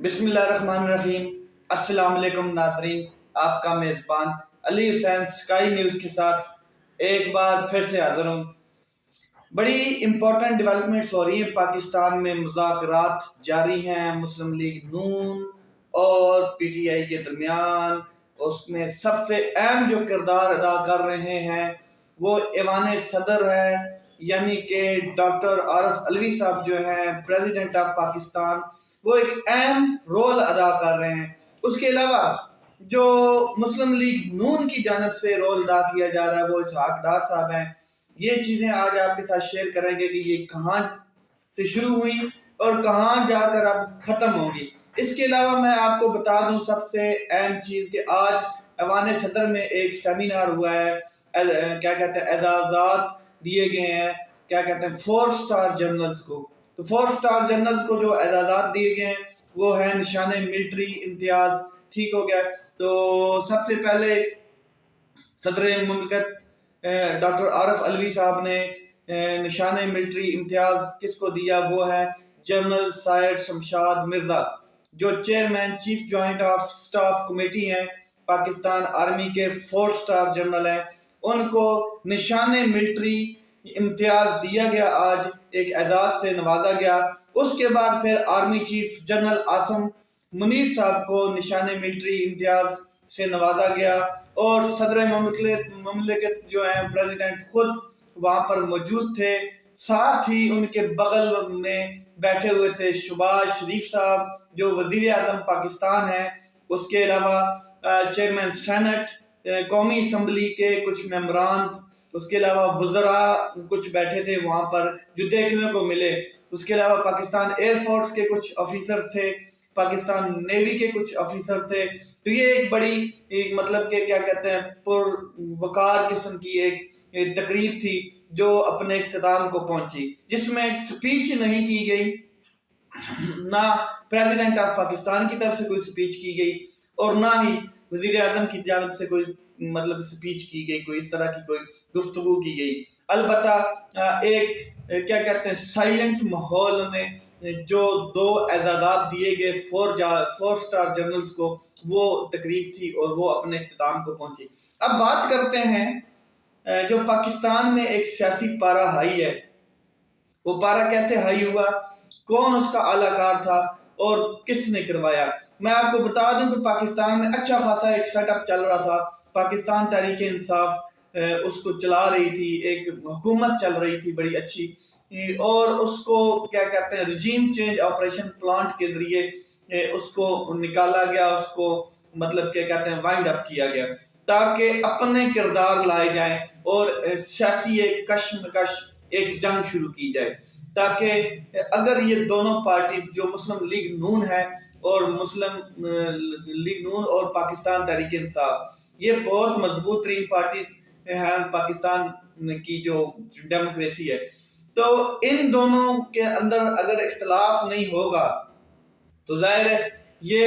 بسم اللہ الرحمن الرحیم۔ السلام علیکم ناظرین، آپ کا میزبان علی حسین اسکائی نیوز کے ساتھ ایک بار پھر سے حاضر ہوں۔ بڑی امپورٹنٹ ڈیولپمنٹس ہو رہی ہیں پاکستان میں، مذاکرات جاری ہیں مسلم لیگ نون اور پی ٹی آئی کے درمیان۔ اس میں سب سے اہم جو کردار ادا کر رہے ہیں وہ ایوان صدر ہے، یعنی کہ ڈاکٹر عارف علوی صاحب جو ہیں پریزیڈنٹ آف پاکستان، وہ ایک اہم رول ادا کر رہے ہیں۔ اس کے علاوہ جو مسلم لیگ نون کی جانب سے رول ادا کیا جا رہا ہے وہ اسحاق ڈار صاحب ہیں۔ یہ چیزیں آج آپ کے ساتھ شیئر کریں گے کہ یہ کہاں سے شروع ہوئی اور کہاں جا کر اب ختم ہوگی۔ اس کے علاوہ میں آپ کو بتا دوں سب سے اہم چیز کہ آج ایوان صدر میں ایک سیمینار ہوا ہے، اعزازات دیے گئے ہیں 4 سٹار جنرلز کو۔ تو 4 سٹار جنرلز کو جو اعزازات دیے گئے ہیں وہ ہے نشان ملٹری امتیاز، ٹھیک ہو گیا۔ تو سب سے پہلے صدر مملکت ڈاکٹر عارف علوی صاحب نے نشان ملٹری امتیاز کس کو دیا، وہ ہے جنرل سائر شمشاد مرزا، جو chairman chief joint of staff committee ہیں پاکستان آرمی کے، 4 سٹار جنرل ہیں۔ ان کو نشان ملٹری امتیاز دیا گیا، آج ایک اعزاز سے نوازا گیا۔ اس کے بعد پھر army chief general Asim Munir صاحب کو نشان ملٹری امتیاز سے نوازا گیا، اور صدر مملکت جو ہیں پریزیڈنٹ خود وہاں پر موجود تھے۔ ساتھ ہی ان کے بغل میں بیٹھے ہوئے تھے شہباز شریف صاحب جو وزیر اعظم پاکستان ہیں۔ اس کے علاوہ چیئرمین سینٹ، قومی اسمبلی کے کچھ ممبران، اس کے علاوہ وزراء کچھ بیٹھے تھے وہاں پر جو دیکھنے کو ملے۔ اس کے علاوہ پاکستان ایئر فورس کے کچھ آفیسرز تھے، پاکستان نیوی کے کچھ آفیسر تھے۔ تو یہ ایک بڑی مطلب کہ پر وقار قسم کی ایک تقریب تھی جو اپنے اختتام کو پہنچی، جس میں ایک سپیچ نہیں کی گئی، نہ پریزیڈنٹ آف پاکستان کی طرف سے کوئی سپیچ کی گئی اور نہ ہی وزیر اعظم کی جانب سے کوئی سپیچ کی گئی، کوئی اس طرح کی کوئی گفتگو کی گئی۔ البتہ ایک سائلنٹ ماحول میں جو 2 اعزازات دیے گئے 4 سٹار جنرلز کو، وہ تقریب تھی اور وہ اپنے اختتام کو پہنچی۔ اب بات کرتے ہیں جو پاکستان میں ایک سیاسی پارہ ہائی ہے، وہ پارہ کیسے ہائی ہوا، کون اس کا اعلی کار تھا اور کس نے کروایا۔ میں آپ کو بتا دوں کہ پاکستان میں اچھا خاصا ایک سیٹ اپ چل رہا تھا، پاکستان تحریک انصاف اس کو چلا رہی تھی، ایک حکومت چل رہی تھی بڑی اچھی، اور اس کو رجیم چینج آپریشن پلانٹ کے ذریعے اس کو نکالا گیا، اس کو وائنڈ اپ کیا گیا تاکہ اپنے کردار لائے جائیں اور سیاسی ایک کشمکش، ایک جنگ شروع کی جائے، تاکہ اگر یہ دونوں پارٹیز جو مسلم لیگ نون ہے اور پاکستان تحریک انصاف، یہ بہت مضبوط ترین پارٹیز ہیں پاکستان کی جو ڈیموکریسی ہے، تو ان دونوں کے اندر اگر اختلاف نہیں ہوگا تو ظاہر ہے یہ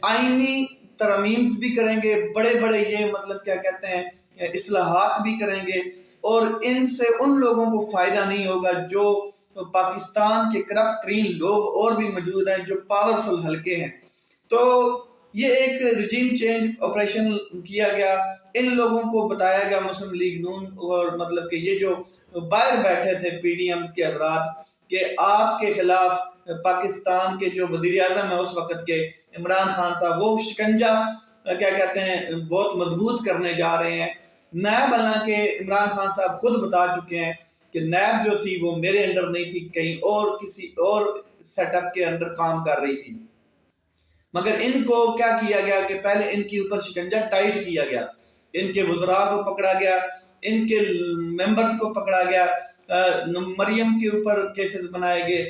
آئینی ترامیم بھی کریں گے، بڑے بڑے یہ اصلاحات بھی کریں گے، اور ان سے ان لوگوں کو فائدہ نہیں ہوگا جو پاکستان کے کرپٹ ترین لوگ اور بھی موجود ہیں جو پاورفل حلقے ہیں۔ تو یہ ایک رجیم چینج آپریشن کیا گیا، ان لوگوں کو بتایا گیا مسلم لیگ نون اور یہ جو باہر بیٹھے تھے پی ڈی ایم کے حضرات، کہ آپ کے خلاف پاکستان کے جو وزیر اعظم ہیں اس وقت کے عمران خان صاحب، وہ شکنجہ بہت مضبوط کرنے جا رہے ہیں۔ نیب حالانکہ عمران خان صاحب خود بتا چکے ہیں کہ نیب جو تھی وہ میرے انڈر نہیں تھی، کہیں اور کسی اور سیٹ اپ کے اندر کام کر رہی تھی، مگر ان کو کیا کیا گیا کہ پہلے ان کے اوپر شکنجہ ٹائٹ کیا گیا، ان کے وزراء کو پکڑا گیا، ان کے ممبرز کو پکڑا گیا، مریم کے اوپر کیسز بنائے گئے،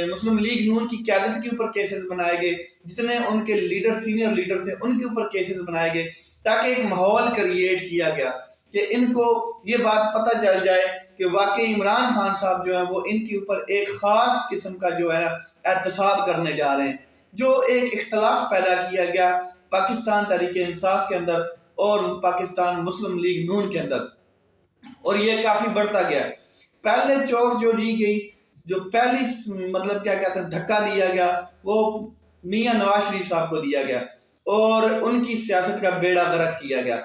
مسلم لیگ نون کی قیادت کے اوپر کیسز بنائے گئے، جتنے ان کے لیڈر سینئر لیڈر تھے ان کے اوپر کیسز بنائے گئے، تاکہ ایک ماحول کریٹ کیا گیا کہ ان کو یہ بات پتہ چل جائے کہ واقعی عمران خان صاحب جو ہیں وہ ان کے اوپر ایک خاص قسم کا جو ہے احتساب کرنے جا رہے ہیں، جو ایک اختلاف پیدا کیا گیا پاکستان تحریک انصاف کے اندر اور پاکستان مسلم لیگ نون کے اندر، اور یہ کافی بڑھتا گیا۔ پہلے چوٹ جو دی گئی، جو پہلی دھکا لیا گیا وہ میاں نواز شریف صاحب کو دیا گیا اور ان کی سیاست کا بیڑا غرق کیا گیا.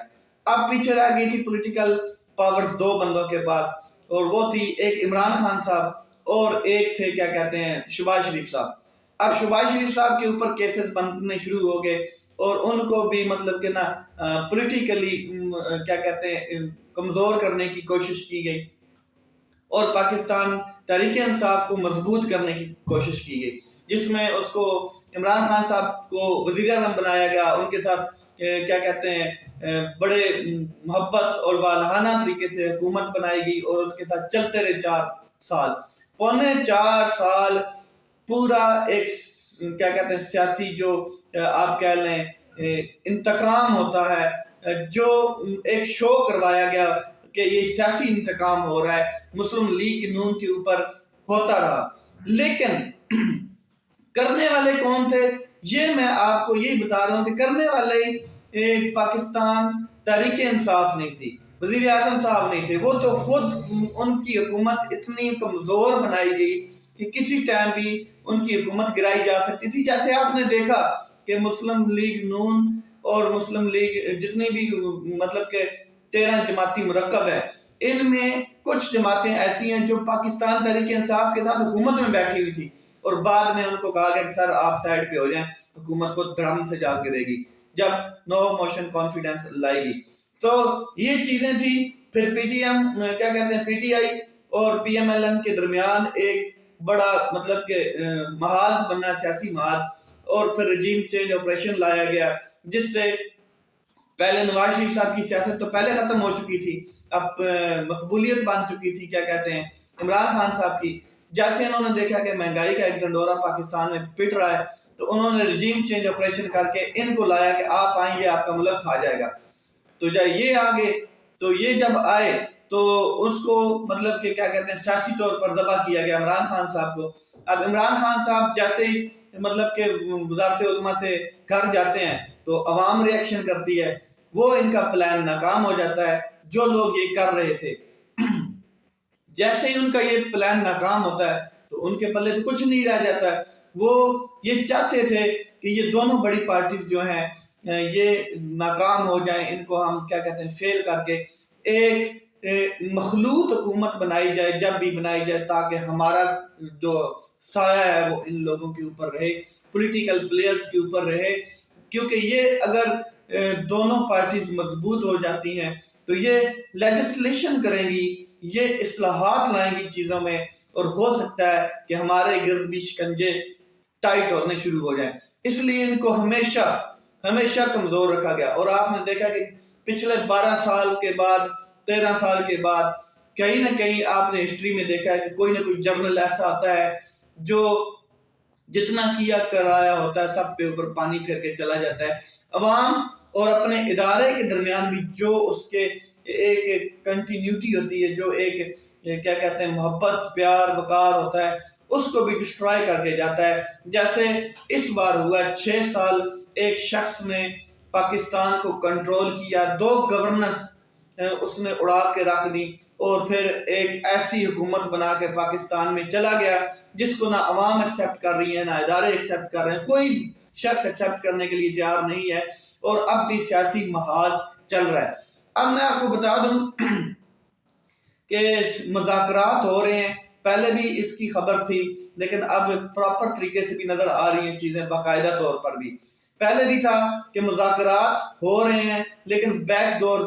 اب پیچھے رہ گئی تھی پولیٹیکل پاورز دو بندوں کے پاس, اور وہ تھی ایک عمران خان صاحب اور ایک تھے کیا کہتے ہیں شہباز شریف صاحب. اب شہباز شریف صاحب کے اوپر کیسز بننے شروع ہو گئے اور ان کو بھی مطلب کہ نا پولیٹیکلی کیا کہتے ہیں کمزور کرنے کی کوشش کی گئی اور پاکستان تحریک انصاف کو مضبوط کرنے کی کوشش کی گئی, جس میں اس کو عمران خان صاحب کو وزیر اعظم بنایا گیا. ان کے ساتھ کیا کہتے ہیں بڑے محبت اور والہانہ طریقے سے حکومت بنائی گئی اور ان کے ساتھ چلتے رہے 4 سال, پونے 4 سال پورا ایک کیا کہتے ہیں سیاسی جو آپ کہہ لیں انتقام ہوتا ہے, جو ایک شو کروایا گیا کہ یہ سیاسی انتقام ہو رہا ہے مسلم لیگ نون کے اوپر ہوتا رہا. لیکن کرنے والے کون تھے یہ میں آپ کو یہی بتا رہا ہوں کہ کرنے والے پاکستان تحریک انصاف نہیں تھی, وزیر اعظم صاحب نہیں تھے. وہ تو خود ان کی حکومت اتنی کمزور بنائی گئی کہ کسی ٹائم بھی ان کی حکومت گرائی جا سکتی تھی. جیسے آپ نے دیکھا کہ مسلم لیگ نون اور مسلم لیگ جتنی بھی مطلب کہ 13 جماعتی مرکب ہے, ان میں کچھ جماعتیں ایسی ہیں جو پاکستان تحریک انصاف کے ساتھ حکومت میں بیٹھی ہوئی تھی اور بعد میں ان کو کہا گیا کہ سر آپ سائڈ پہ ہو جائیں, حکومت خود دھڑم سے جا گرے گی جب نو موشن کانفیڈنس لائے گی. تو یہ چیزیں تھی. پھر پی ٹی ایم کیا کہتے ہیں پی ٹی آئی اور پی ایم ایل این کے درمیان ایک بڑا مطلب کہ محاذ بننا, سیاسی محاذ, اور پھر رجیم چینج آپریشن لایا گیا جس سے پہلے نواز شریف صاحب کی سیاست تو پہلے ختم ہو چکی تھی, اب مقبولیت بن چکی تھی کیا کہتے ہیں عمران خان صاحب کی. جیسے انہوں نے دیکھا کہ مہنگائی کا ایک ڈنڈورا پاکستان میں پٹ رہا ہے تو انہوں نے رجیم چینج آپریشن کر کے ان کو لایا کہ آپ آئیں گے آپ کا ملک کھا جائے گا. تو جب یہ آگے تو یہ جب آئے تو اس کو مطلب کہ کیا کہتے ہیں سیاسی طور پر ذبح کیا گیا عمران خان صاحب کو. اب عمران خان صاحب جیسے ہی مطلب کہ وزارت عظمیٰ سے گھر جاتے ہیں تو عوام ری ایکشن کرتی ہے, وہ ان کا پلان ناکام ہو جاتا ہے جو لوگ یہ کر رہے تھے. جیسے ہی ان کا یہ پلان ناکام ہوتا ہے تو ان کے پلے تو کچھ نہیں رہ جاتا ہے. وہ یہ چاہتے تھے کہ یہ دونوں بڑی پارٹیز جو ہیں یہ ناکام ہو جائیں, ان کو ہم کیا کہتے ہیں فیل کر کے ایک مخلوط حکومت بنائی جائے, جب بھی بنائی جائے تاکہ ہمارا جو سایہ ہے وہ ان لوگوں کے اوپر رہے, پولیٹیکل پلیئرز کے اوپر رہے. کیونکہ یہ اگر دونوں پارٹیز مضبوط ہو جاتی ہیں تو یہ لیجسلیشن کریں گی, یہ اصلاحات لائیں گی چیزوں میں, اور ہو سکتا ہے کہ ہمارے گرد بھی شکنجے ٹائٹ ہونے شروع ہو جائیں. اس لیے ان کو ہمیشہ کمزور رکھا گیا. اور آپ نے دیکھا کہ پچھلے 12 سال کے بعد 13 سال کے بعد کہیں نہ کہیں آپ نے ہسٹری میں دیکھا ہے کہ کوئی نہ کوئی جرنل ایسا آتا ہے جو جتنا کیا کرایا ہوتا ہے سب پہ اوپر پانی پھیر کے چلا جاتا ہے. عوام اور اپنے ادارے کے درمیان بھی جو اس کے ایک کنٹینیوٹی ہوتی ہے, جو ایک کیا کہتے ہیں محبت پیار وقار ہوتا ہے, اس کو بھی ڈسٹرائے کر کے جاتا ہے. جیسے اس بار ہوا 6 سال ایک شخص نے پاکستان کو کنٹرول کیا, 2 گورننس اس نے اڑا کے رکھ دی اور پھر ایک ایسی حکومت بنا کے پاکستان میں چلا گیا جس کو نہ عوام ایکسیپٹ کر رہی ہے نہ ادارے ایکسیپٹ کر رہے ہیں, کوئی شخص ایکسیپٹ کرنے کے لیے تیار نہیں ہے, اور اب بھی سیاسی محاذ چل رہا ہے. اب میں آپ کو بتا دوں کہ مذاکرات ہو رہے ہیں, پہلے بھی اس کی خبر تھی لیکن اب پراپر طریقے سے بھی نظر آ رہی ہیں چیزیں, باقاعدہ طور پر بھی. پہلے بھی تھا کہ مذاکرات ہو رہے ہیں لیکن بیک ڈور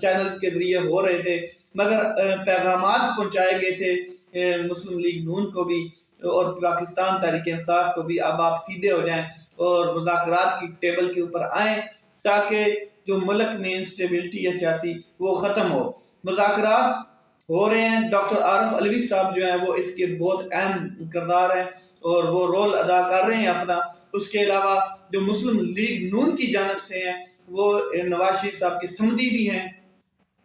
چینلز کے ذریعے ہو رہے تھے, مگر پیغامات پہنچائے گئے تھے مسلم لیگ نون کو بھی اور پاکستان تحریک انصاف کو بھی, اب آپ سیدھے ہو جائیں اور مذاکرات کی ٹیبل کے اوپر آئیں تاکہ جو ملک میں انسٹیبلٹی ہے سیاسی وہ ختم ہو. مذاکرات ہو رہے ہیں, ڈاکٹر عارف علوی صاحب جو ہیں وہ اس کے بہت اہم کردار ہیں اور وہ رول ادا کر رہے ہیں اپنا. اس کے علاوہ جو مسلم لیگ نون کی جانب سے ہیں وہ نواز شریف صاحب کے سمدی بھی ہیں,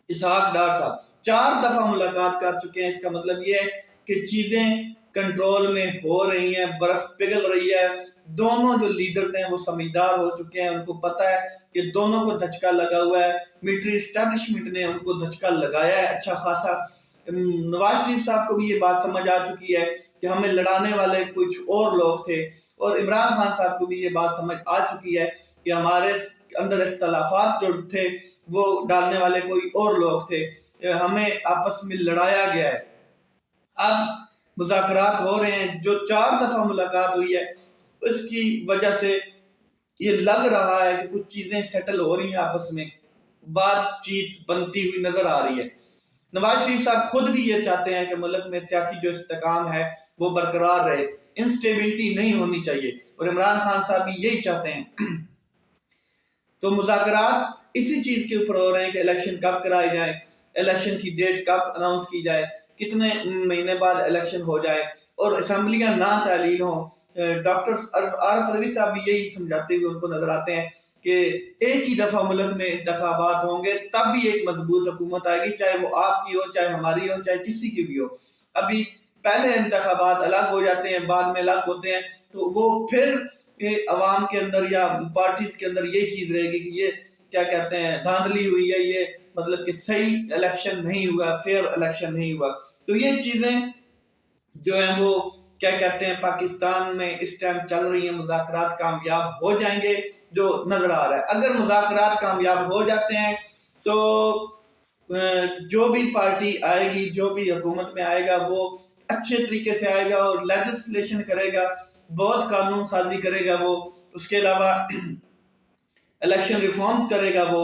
اسحاق ڈار صاحب 4 دفعہ ملاقات کر چکے ہیں. اس کا مطلب یہ ہے کہ چیزیں کنٹرول میں ہو رہی ہیں, برف پگھل رہی ہے. دونوں جو لیڈرز ہیں وہ سمجھدار ہو چکے ہیں, ان کو پتہ ہے کہ دونوں کو دھچکا لگا ہوا ہے, ملٹری اسٹیبلشمنٹ نے ان کو دھچکا لگایا ہے اچھا خاصا. نواز شریف صاحب کو بھی یہ بات سمجھ آ چکی ہے کہ ہمیں لڑانے والے کچھ اور لوگ تھے اور عمران خان صاحب کو بھی یہ بات سمجھ آ چکی ہے کہ ہمارے اندر اختلافات جو تھے وہ ڈالنے والے کوئی اور لوگ تھے، ہمیں آپس میں لڑایا گیا ہے۔ اب مذاکرات ہو رہے ہیں، جو 4 دفعہ ملاقات ہوئی ہے اس کی وجہ سے یہ لگ رہا ہے کہ کچھ چیزیں سیٹل ہو رہی ہیں، آپس میں بات چیت بنتی ہوئی نظر آ رہی ہے۔ نواز شریف صاحب خود بھی یہ چاہتے ہیں کہ ملک میں سیاسی جو استحکام ہے وہ برقرار رہے، انسٹیبلٹی نہیں ہونی چاہیے، اور عمران خان صاحب بھی یہی چاہتے ہیں۔ تو مذاکرات اسی چیز کے اوپر ہو رہے ہیں کہ الیکشن کب کرائی جائے، الیکشن کی ڈیٹ کب اناؤنس کی جائے، کتنے مہینے بعد الیکشن ہو جائے اور اسمبلیاں نہ تعلیل ہوں۔ ڈاکٹر عارف علوی صاحب بھی یہی سمجھاتے ہوئے ان کو نظر آتے ہیں کہ ایک ہی دفعہ ملک میں انتخابات ہوں گے تب بھی ایک مضبوط حکومت آئے گی، چاہے وہ آپ کی ہو، چاہے ہماری ہو، چاہے کسی کی بھی ہو۔ ابھی پہلے انتخابات الگ ہو جاتے ہیں، بعد میں الگ ہوتے ہیں، تو وہ پھر عوام کے اندر یا پارٹیز کے اندر یہ چیز رہے گی کہ یہ کیا کہتے ہیں دھاندلی ہوئی ہے، یہ مطلب کہ صحیح الیکشن نہیں ہوا، فیئر الیکشن نہیں ہوا۔ تو یہ چیزیں جو ہیں وہ کیا کہتے ہیں پاکستان میں اس ٹائم چل رہی ہیں۔ مذاکرات کامیاب ہو جائیں گے جو نظر آ رہا ہے۔ اگر مذاکرات کامیاب ہو جاتے ہیں تو جو بھی پارٹی آئے گی، جو بھی حکومت میں آئے گا، وہ اچھے طریقے سے آئے گا اور لیجسلیشن کرے گا، بہت قانون سازی کرے گا وہ، اس کے علاوہ الیکشن ریفارمز کرے گا، وہ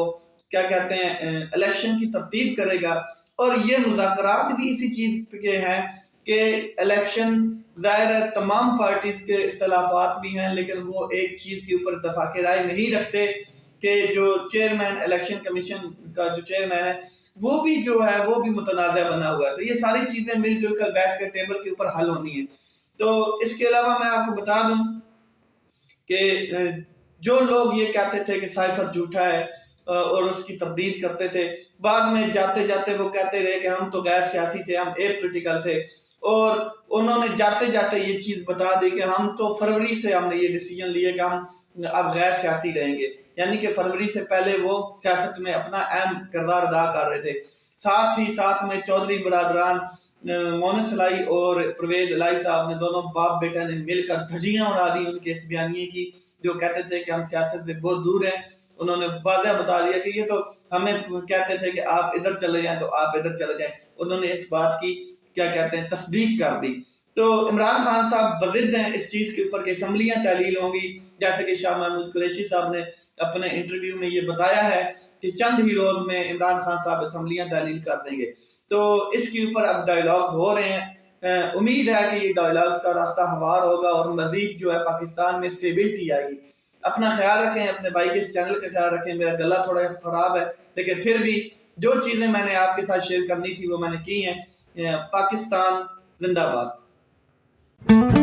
کیا کہتے ہیں الیکشن کی ترتیب کرے گا۔ اور یہ مذاکرات بھی اسی چیز کے ہیں کہ الیکشن ظاہر ہے تمام پارٹیز کے اختلافات بھی ہیں، لیکن وہ ایک چیز کے اوپر اتفاق رائے نہیں رکھتے کہ جو چیئرمین الیکشن کمیشن کا جو چیئرمین ہے وہ بھی جو ہے وہ بھی متنازع بنا ہوا ہے۔ تو یہ ساری چیزیں مل جل کر بیٹھ کے ٹیبل کے اوپر حل ہونی ہیں۔ تو اس کے علاوہ میں آپ کو بتا دوں کہ جو لوگ یہ کہتے تھے کہ سائفر جھوٹا ہے اور اس کی تردید کرتے تھے، بعد میں جاتے جاتے وہ کہتے رہے کہ ہم تو غیر سیاسی تھے، ہم اے پولیٹیکل تھے، اور انہوں نے جاتے جاتے یہ چیز بتا دی کہ ہم تو فروری سے ہم نے یہ ڈیسیجن لیے کہ ہم اب غیر سیاسی رہیں گے، یعنی کہ فروری سے پہلے وہ سیاست میں اپنا اہم کردار ادا کر رہے تھے۔ ساتھ ہی ساتھ میں چودھری برادران مونس الہی اور پرویز الہی صاحب نے دونوں باپ بیٹا نے مل کر دھجیاں اڑا دی ان کے اس بیانیے کی، جو کہتے تھے کہ ہم سیاست سے بہت دور ہیں۔ انہوں نے واضح بتا دیا کہ یہ تو ہمیں کہتے تھے کہ آپ ادھر چلے جائیں تو آپ ادھر چلے جائیں، انہوں نے اس بات کی کیا کہتے ہیں تصدیق کر دی۔ تو عمران خان صاحب بضد ہیں اس چیز کے اوپر کہ اسمبلیاں تعلیل ہوں گی، جیسے کہ شاہ محمود قریشی صاحب نے اپنے انٹرویو میں یہ بتایا ہے کہ چند ہی روز میں عمران خان صاحب اسمبلیاں تعلیل کر دیں گے۔ تو اس کے اوپر اب ڈائیلاگ ہو رہے ہیں، امید ہے کہ یہ ڈائیلاگز کا راستہ ہموار ہوگا اور مزید جو ہے پاکستان میں اسٹیبلٹی آئے گی۔ اپنا خیال رکھیں، اپنے بھائی کے اس چینل کا خیال رکھیں۔ میرا گلا تھوڑا خراب ہے لیکن پھر بھی جو چیزیں میں نے آپ کے ساتھ شیئر کرنی تھی وہ میں نے کی ہیں۔ پاکستان زندہ باد۔